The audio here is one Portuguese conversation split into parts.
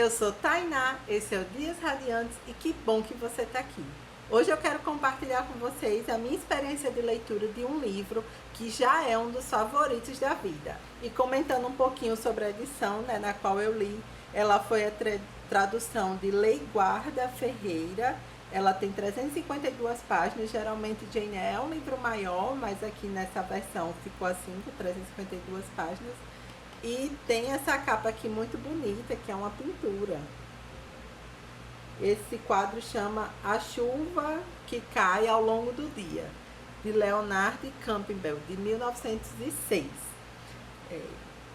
eu sou Tainá, esse é o Dias Radiantes e que bom que você está aqui. Hoje eu quero compartilhar com vocês a minha experiência de leitura de um livro que já é um dos favoritos da vida. E comentando um pouquinho sobre a edição, na qual eu li, ela foi a tradução de Leiguarda Ferreira. Ela tem 352 páginas, geralmente Jane Eyre é um livro maior, mas aqui nessa versão ficou assim, com 352 páginas. E tem essa capa aqui muito bonita, que é uma pintura. Esse quadro chama A Chuva que Cai ao Longo do Dia, de Leonard Campbell, de 1906.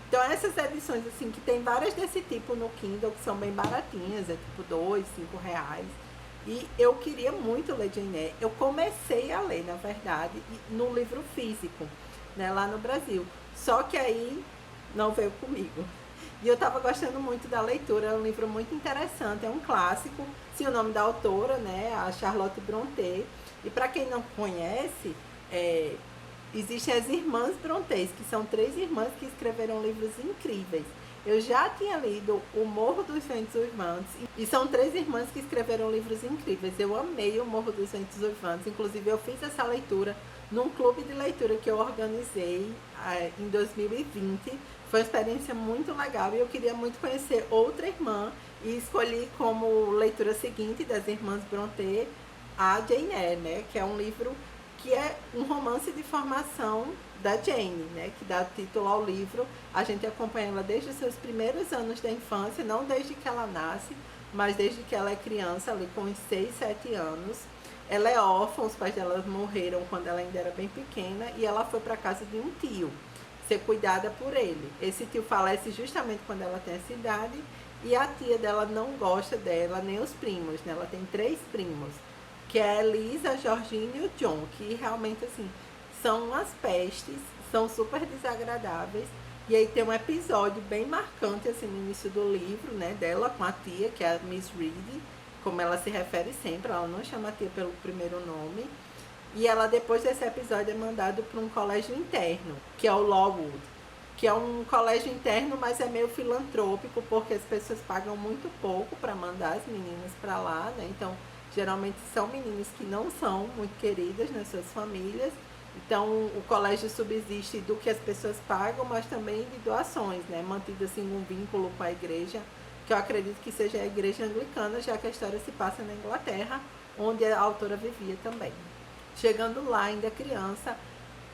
Então essas edições assim, que tem várias desse tipo no Kindle, que são bem baratinhas, é tipo R$2, R$5. E eu queria muito ler Jane Eyre. Eu comecei a ler, na verdade, no livro físico, lá no Brasil. Só que aí não veio comigo. E eu estava gostando muito da leitura, é um livro muito interessante, é um clássico. Sim, o nome da autora, a Charlotte Brontë. E para quem não conhece, existem as Irmãs Brontë, que são 3 irmãs que escreveram livros incríveis. Eu já tinha lido O Morro dos Ventos Uivantes, e são 3 irmãs que escreveram livros incríveis. Eu amei O Morro dos Ventos Uivantes, inclusive eu fiz essa leitura num clube de leitura que eu organizei em 2020. Foi uma experiência muito legal e eu queria muito conhecer outra irmã e escolhi como leitura seguinte das Irmãs Brontë a Jane Eyre, que é um livro que é um romance de formação da Jane, que dá título ao livro. A gente acompanha ela desde os seus primeiros anos da infância, não desde que ela nasce, mas desde que ela é criança, ali com uns 6, 7 anos. Ela é órfã, os pais dela morreram quando ela ainda era bem pequena e ela foi para casa de um tio ser cuidada por ele. Esse tio falece justamente quando ela tem essa idade e a tia dela não gosta dela, nem os primos, Ela tem 3 primos, que é a Elisa, a Georgina e o John, que realmente, assim, são umas pestes, são super desagradáveis. E aí tem um episódio bem marcante, assim, no início do livro, dela com a tia, que é a Miss Reed, como ela se refere sempre, ela não chama a tia pelo primeiro nome. E ela, depois desse episódio, é mandada para um colégio interno, que é o Lowood, que é um colégio interno, mas é meio filantrópico, porque as pessoas pagam muito pouco para mandar as meninas para lá, Então, geralmente são meninas que não são muito queridas nas suas famílias. Então, o colégio subsiste do que as pessoas pagam, mas também de doações, Mantido assim um vínculo com a igreja, que eu acredito que seja a igreja anglicana, já que a história se passa na Inglaterra, onde a autora vivia também. Chegando lá, ainda criança,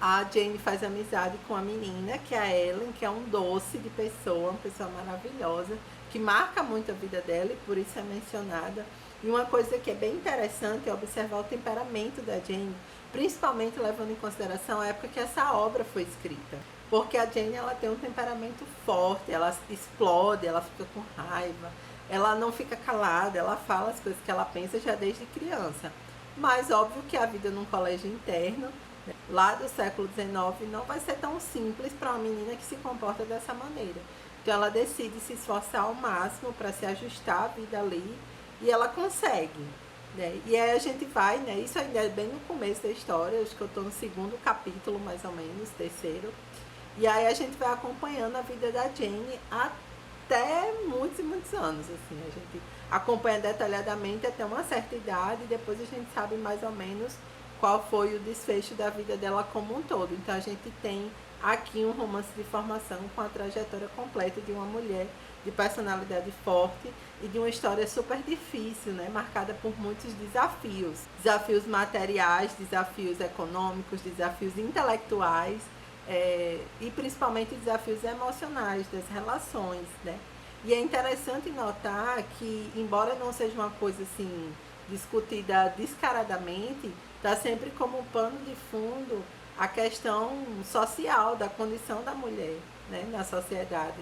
a Jane faz amizade com a menina, que é a Ellen, que é um doce de pessoa, uma pessoa maravilhosa, que marca muito a vida dela e por isso é mencionada. E uma coisa que é bem interessante é observar o temperamento da Jane, principalmente levando em consideração a época que essa obra foi escrita. Porque a Jane, ela tem um temperamento forte, ela explode, ela fica com raiva, ela não fica calada, ela fala as coisas que ela pensa já desde criança. Mas óbvio que a vida num colégio interno, lá do século XIX, não vai ser tão simples para uma menina que se comporta dessa maneira. Então ela decide se esforçar ao máximo para se ajustar à vida ali e ela consegue. E aí a gente vai, isso ainda é bem no começo da história, acho que eu estou no 2º capítulo, mais ou menos, 3º. E aí a gente vai acompanhando a vida da Jane até muitos e muitos anos, assim, a gente acompanha detalhadamente até uma certa idade e depois a gente sabe mais ou menos qual foi o desfecho da vida dela como um todo. Então a gente tem aqui um romance de formação com a trajetória completa de uma mulher de personalidade forte e de uma história super difícil, marcada por muitos desafios. Desafios materiais, desafios econômicos, desafios intelectuais, e principalmente desafios emocionais das relações, E é interessante notar que, embora não seja uma coisa assim discutida descaradamente, está sempre como um pano de fundo a questão social da condição da mulher, na sociedade,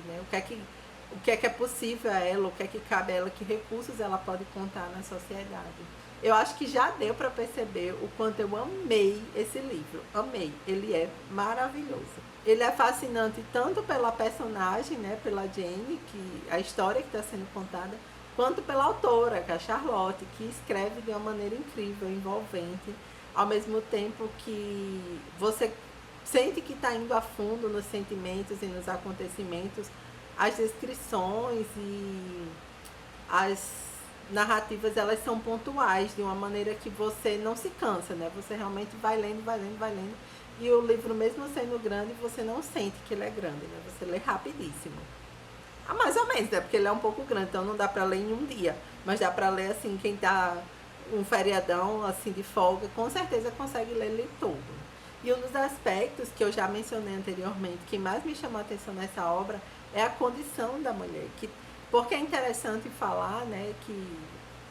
o que é possível a ela, o que é que cabe a ela, que recursos ela pode contar na sociedade. Eu acho que já deu para perceber o quanto eu amei esse livro. Amei. Ele é maravilhoso. Ele é fascinante tanto pela personagem, pela Jane, que a história que está sendo contada, quanto pela autora, que é a Charlotte, que escreve de uma maneira incrível, envolvente, ao mesmo tempo que você sente que está indo a fundo nos sentimentos e nos acontecimentos, as descrições e as narrativas, elas são pontuais, de uma maneira que você não se cansa, né? Você realmente vai lendo, vai lendo, vai lendo. E o livro, mesmo sendo grande, você não sente que ele é grande, né? Você lê rapidíssimo. Ah, mais ou menos, né? Porque ele é um pouco grande, então não dá pra ler em um dia. Mas dá pra ler, assim, quem tá um feriadão, assim, de folga, com certeza consegue ler ele todo. E um dos aspectos que eu já mencionei anteriormente, que mais me chamou a atenção nessa obra, é a condição da mulher. Porque é interessante falar, né, que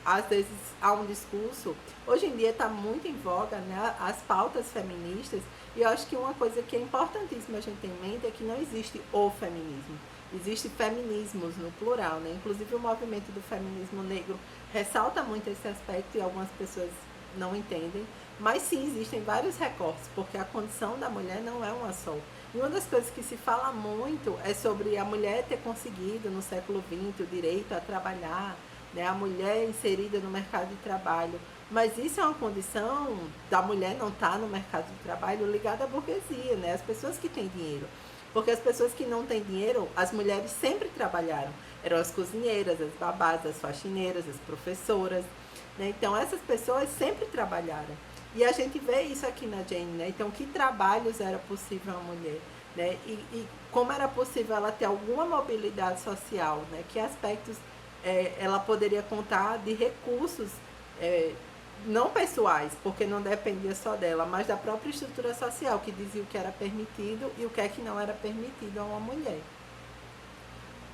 às vezes há um discurso, hoje em dia está muito em voga, né, as pautas feministas, e eu acho que uma coisa que é importantíssima a gente ter em mente é que não existe o feminismo. Existe feminismos no plural, né? Inclusive o movimento do feminismo negro ressalta muito esse aspecto e algumas pessoas não entendem. Mas sim, existem vários recortes, porque a condição da mulher não é uma só. E uma das coisas que se fala muito é sobre a mulher ter conseguido no século XX o direito a trabalhar, né? A mulher inserida no mercado de trabalho. Mas isso é uma condição da mulher não estar no mercado de trabalho ligada à burguesia, né? As pessoas que têm dinheiro. Porque as pessoas que não têm dinheiro, as mulheres sempre trabalharam. Eram as cozinheiras, as babás, as faxineiras, as professoras, né? Então essas pessoas sempre trabalharam. E a gente vê isso aqui na Jane, né? Então, que trabalhos era possível a mulher, né? E como era possível ela ter alguma mobilidade social, né? Que aspectos ela poderia contar de recursos não pessoais, porque não dependia só dela, mas da própria estrutura social, que dizia o que era permitido e o que é que não era permitido a uma mulher.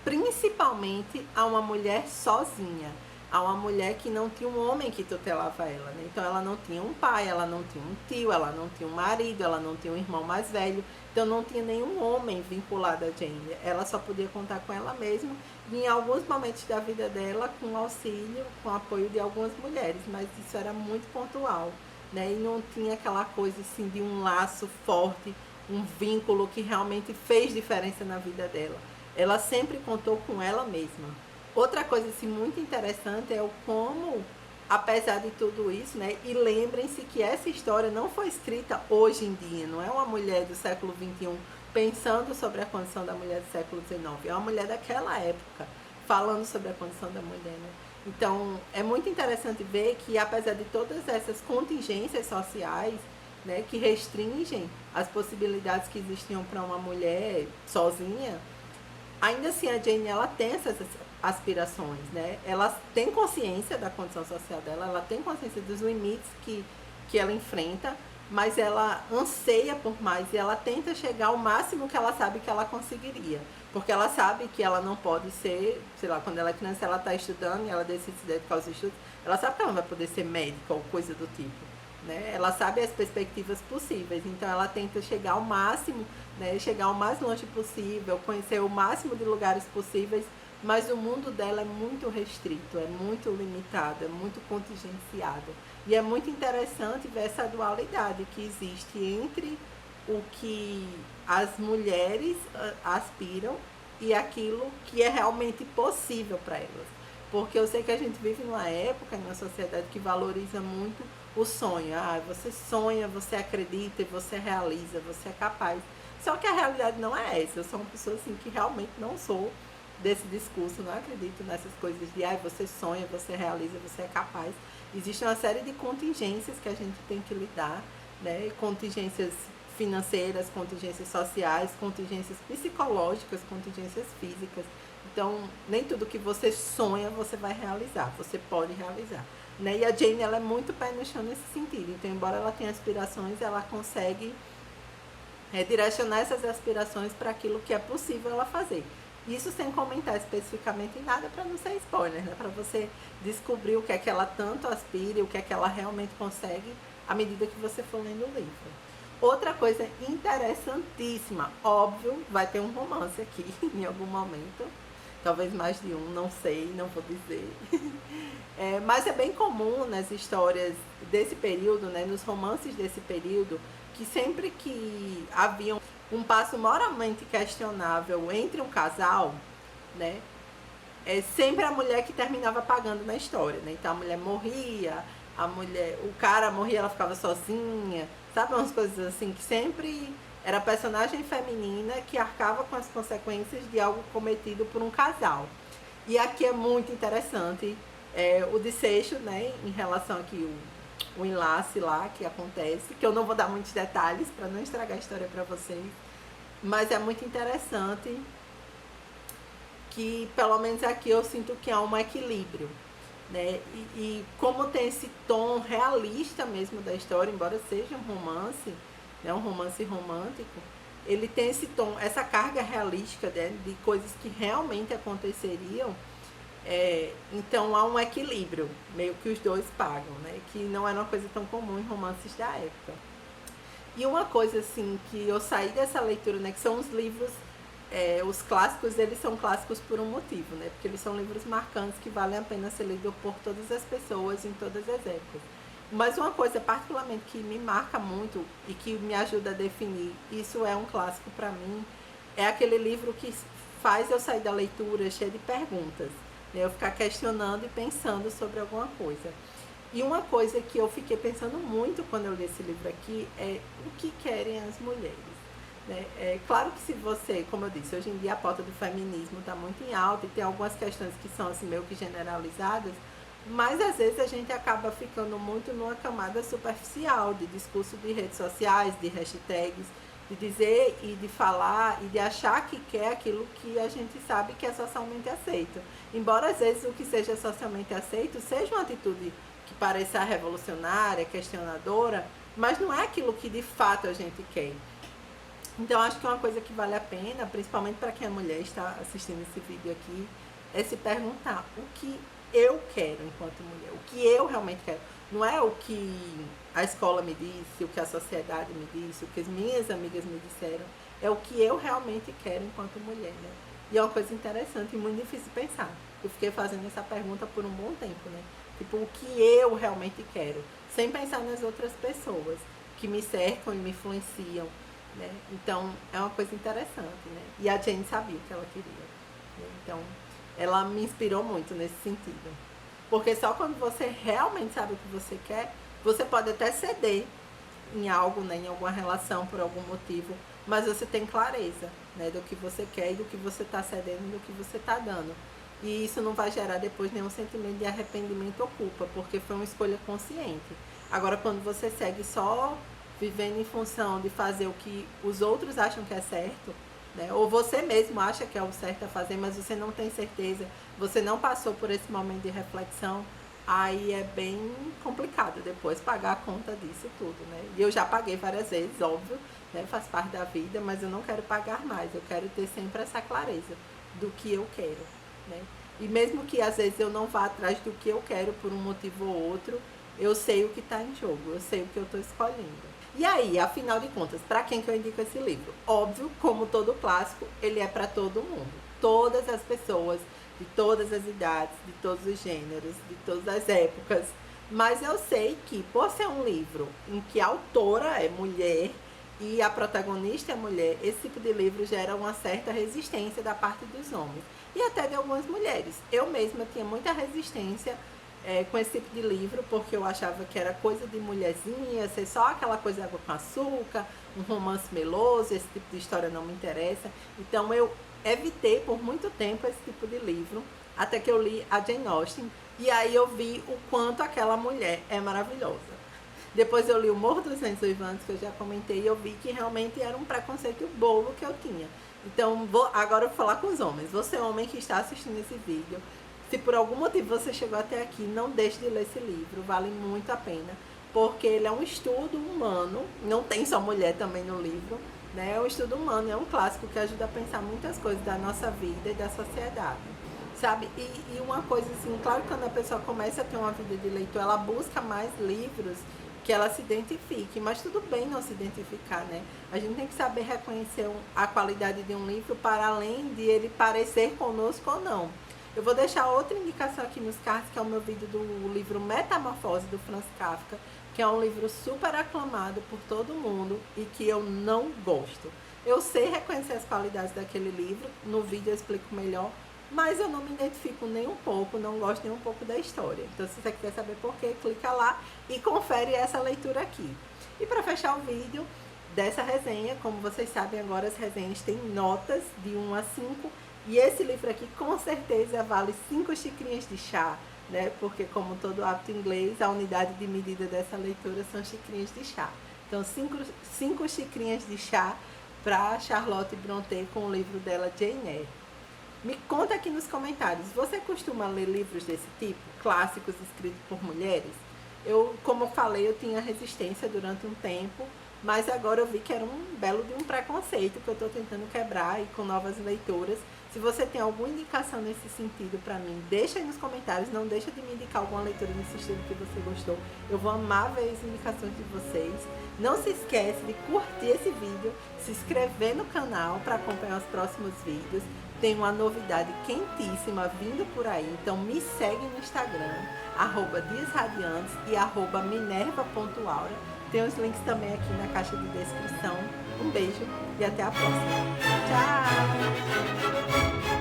Principalmente a uma mulher sozinha, a uma mulher que não tinha um homem que tutelava ela, né? Então ela não tinha um pai, ela não tinha um tio, ela não tinha um marido, ela não tinha um irmão mais velho, então não tinha nenhum homem vinculado a Jane. Ela só podia contar com ela mesma e em alguns momentos da vida dela com auxílio, com apoio de algumas mulheres, mas isso era muito pontual, né? E não tinha aquela coisa assim de um laço forte, um vínculo que realmente fez diferença na vida dela. Ela sempre contou com ela mesma. Outra coisa assim, muito interessante é o como, apesar de tudo isso, né? E lembrem-se que essa história não foi escrita hoje em dia, não é uma mulher do século XXI pensando sobre a condição da mulher do século XIX, é uma mulher daquela época falando sobre a condição da mulher, né? Então, é muito interessante ver que, apesar de todas essas contingências sociais, né, que restringem as possibilidades que existiam para uma mulher sozinha, ainda assim a Jane, ela tem essas aspirações, né? Ela tem consciência da condição social dela, ela tem consciência dos limites que ela enfrenta, mas ela anseia por mais e ela tenta chegar ao máximo que ela sabe que ela conseguiria. Porque ela sabe que ela não pode ser, sei lá, quando ela é criança, ela está estudando e ela decide se dedicar aos estudos, ela sabe que ela não vai poder ser médica ou coisa do tipo, né? Ela sabe as perspectivas possíveis, então ela tenta chegar ao máximo, né? Chegar o mais longe possível, conhecer o máximo de lugares possíveis, mas o mundo dela é muito restrito, é muito limitado, é muito contingenciado. E é muito interessante ver essa dualidade que existe entre o que as mulheres aspiram e aquilo que é realmente possível para elas. Porque eu sei que a gente vive numa época, numa sociedade que valoriza muito o sonho. Ah, você sonha, você acredita e você realiza, você é capaz. Só que a realidade não é essa. Eu sou uma pessoa assim que realmente não sou desse discurso, não acredito nessas coisas de você sonha, você realiza, você é capaz. Existe uma série de contingências que a gente tem que lidar, né? Contingências financeiras, contingências sociais, contingências psicológicas, contingências físicas. Então, nem tudo que você sonha você vai realizar, você pode realizar, né? E a Jane, ela é muito pé no chão nesse sentido. Então, embora ela tenha aspirações, ela consegue direcionar essas aspirações para aquilo que é possível ela fazer. Isso sem comentar especificamente em nada para não ser spoiler, né? Para você descobrir o que é que ela tanto aspira e o que é que ela realmente consegue à medida que você for lendo o livro. Outra coisa interessantíssima, óbvio, vai ter um romance aqui em algum momento, talvez mais de um, não sei, não vou dizer. Mas é bem comum nas histórias desse período, né, nos romances desse período, que sempre que havia um passo moralmente questionável entre um casal, né, é sempre a mulher que terminava pagando na história, né? Então a mulher morria, o cara morria, ela ficava sozinha, sabe, umas coisas assim que sempre era a personagem feminina que arcava com as consequências de algo cometido por um casal. E aqui é muito interessante o desfecho, né, em relação aqui o enlace lá que acontece, que eu não vou dar muitos detalhes para não estragar a história para vocês, mas é muito interessante que pelo menos aqui eu sinto que há um equilíbrio, né? E como tem esse tom realista mesmo da história, embora seja um romance, né, um romance romântico, ele tem esse tom, essa carga realística, né, de coisas que realmente aconteceriam. Então há um equilíbrio, meio que os dois pagam, né? Que não era uma coisa tão comum em romances da época. E uma coisa assim que eu saí dessa leitura, né? Que são os livros, os clássicos, eles são clássicos por um motivo, né? Porque eles são livros marcantes que valem a pena ser lidos por todas as pessoas em todas as épocas. Mas uma coisa particularmente que me marca muito e que me ajuda a definir isso é um clássico para mim, é aquele livro que faz eu sair da leitura cheia de perguntas, né? Eu ficar questionando e pensando sobre alguma coisa. E uma coisa que eu fiquei pensando muito quando eu li esse livro aqui é o que querem as mulheres, né? É claro que se você, como eu disse, hoje em dia a pauta do feminismo está muito em alta e tem algumas questões que são assim meio que generalizadas, mas às vezes a gente acaba ficando muito numa camada superficial de discurso de redes sociais, de hashtags, de dizer e de falar e de achar que quer aquilo que a gente sabe que é socialmente aceito. Embora às vezes o que seja socialmente aceito seja uma atitude que pareça revolucionária, questionadora, mas não é aquilo que de fato a gente quer. Então acho que é uma coisa que vale a pena, principalmente para quem é mulher está assistindo esse vídeo aqui, é se perguntar o que eu quero enquanto mulher, o que eu realmente quero. Não é o que a escola me disse, o que a sociedade me disse, o que as minhas amigas me disseram, é o que eu realmente quero enquanto mulher, né? E é uma coisa interessante e muito difícil de pensar. Eu fiquei fazendo essa pergunta por um bom tempo, né? Tipo, o que eu realmente quero, sem pensar nas outras pessoas que me cercam e me influenciam, né? Então, é uma coisa interessante, né? E a Jane sabia o que ela queria, né? Então, ela me inspirou muito nesse sentido. Porque só quando você realmente sabe o que você quer, você pode até ceder em algo, né, em alguma relação por algum motivo, mas você tem clareza, né, do que você quer e do que você está cedendo e do que você está dando. E isso não vai gerar depois nenhum sentimento de arrependimento ou culpa, porque foi uma escolha consciente. Agora, quando você segue só vivendo em função de fazer o que os outros acham que é certo, né? Ou você mesmo acha que é o certo a fazer, mas você não tem certeza, você não passou por esse momento de reflexão, aí é bem complicado depois pagar a conta disso tudo, né? E eu já paguei várias vezes, óbvio, né? Faz parte da vida, mas eu não quero pagar mais, eu quero ter sempre essa clareza do que eu quero, né? E mesmo que às vezes eu não vá atrás do que eu quero por um motivo ou outro, eu sei o que está em jogo, eu sei o que eu estou escolhendo. E aí, afinal de contas, para quem que eu indico esse livro? Óbvio, como todo clássico, ele é para todo mundo. Todas as pessoas, de todas as idades, de todos os gêneros, de todas as épocas. Mas eu sei que, por ser um livro em que a autora é mulher e a protagonista é mulher, esse tipo de livro gera uma certa resistência da parte dos homens. E até de algumas mulheres. Eu mesma tinha muita resistência com esse tipo de livro, porque eu achava que era coisa de mulherzinha, ser só aquela coisa de água com açúcar, um romance meloso, esse tipo de história não me interessa. Então eu evitei por muito tempo esse tipo de livro, até que eu li a Jane Austen, e aí eu vi o quanto aquela mulher é maravilhosa. Depois eu li O Morro dos Ventos Uivantes, que eu já comentei, e eu vi que realmente era um preconceito bobo que eu tinha. Então, agora eu vou falar com os homens. Você, homem que está assistindo esse vídeo, se por algum motivo você chegou até aqui, não deixe de ler esse livro, vale muito a pena, porque ele é um estudo humano, não tem só mulher também no livro, né? É um estudo humano, é um clássico que ajuda a pensar muitas coisas da nossa vida e da sociedade, sabe? E uma coisa assim, claro que quando a pessoa começa a ter uma vida de leitor, ela busca mais livros que ela se identifique, mas tudo bem não se identificar, né? A gente tem que saber reconhecer a qualidade de um livro para além de ele parecer conosco ou não. Eu vou deixar outra indicação aqui nos cards, que é o meu vídeo do livro Metamorfose, do Franz Kafka, que é um livro super aclamado por todo mundo e que eu não gosto. Eu sei reconhecer as qualidades daquele livro, no vídeo eu explico melhor, mas eu não me identifico nem um pouco, não gosto nem um pouco da história. Então, se você quiser saber por quê, clica lá e confere essa leitura aqui. E para fechar o vídeo dessa resenha, como vocês sabem agora, as resenhas têm notas de 1 a 5, E esse livro aqui com certeza vale 5 xicrinhas de chá, né? Porque como todo hábito inglês, a unidade de medida dessa leitura são xicrinhas de chá. Então, 5 xicrinhas de chá para Charlotte Brontë com o livro dela, Jane Eyre. Me conta aqui nos comentários, você costuma ler livros desse tipo, clássicos escritos por mulheres? Eu, como eu falei, eu tinha resistência durante um tempo, mas agora eu vi que era um belo de um preconceito que eu estou tentando quebrar e com novas leituras. Se você tem alguma indicação nesse sentido para mim, deixa aí nos comentários, não deixa de me indicar alguma leitura nesse estilo que você gostou. Eu vou amar ver as indicações de vocês. Não se esquece de curtir esse vídeo, se inscrever no canal para acompanhar os próximos vídeos. Tem uma novidade quentíssima vindo por aí, então me segue no Instagram, @diasradiantes e @minerva.aura. Tem os links também aqui na caixa de descrição. Um beijo e até a próxima. Tchau!